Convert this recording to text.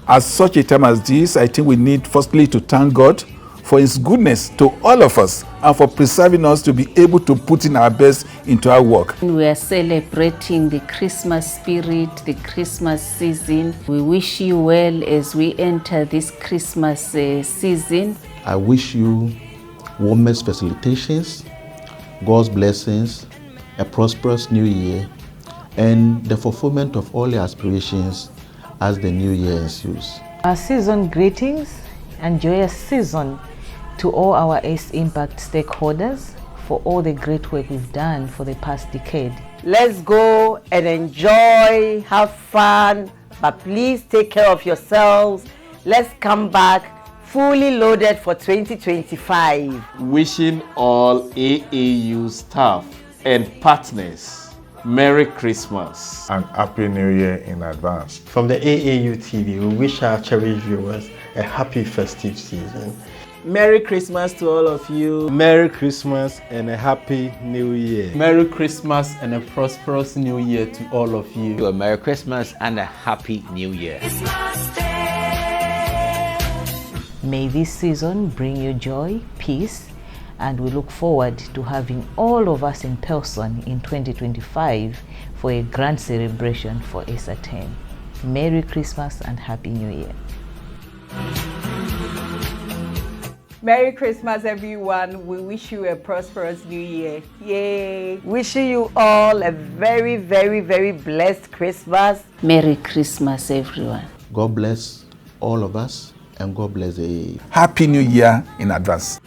At such a time as this, I think we need firstly to thank God for His goodness to all of us and for preserving us to be able to put in our best into our work. We are celebrating the Christmas spirit, the Christmas season. We wish you well as we enter this Christmas season. I wish you warmest felicitations, God's blessings, a prosperous new year, and the fulfillment of all your aspirations as the new year ensues. Our season greetings and joyous season to all our ACE Impact stakeholders for all the great work we've done for the past decade. Let's go and enjoy, have fun, but please take care of yourselves. Let's come back fully loaded for 2025. Wishing all AAU staff and partners Merry Christmas and Happy New Year in advance. From the AAU TV, we wish our cherished viewers a happy festive season. Merry Christmas to all of you. Merry Christmas and a Happy New Year. Merry Christmas and a prosperous New Year to all of you. A Merry Christmas and a Happy New Year. May this season bring you joy, peace, and we look forward to having all of us in person in 2025 for a grand celebration for ACE 10. Merry Christmas and Happy New Year. Merry Christmas, everyone. We wish you a prosperous new year. Yay! Wishing you all a very, very, very blessed Christmas. Merry Christmas, everyone. God bless all of us and God bless the Happy New Year in advance.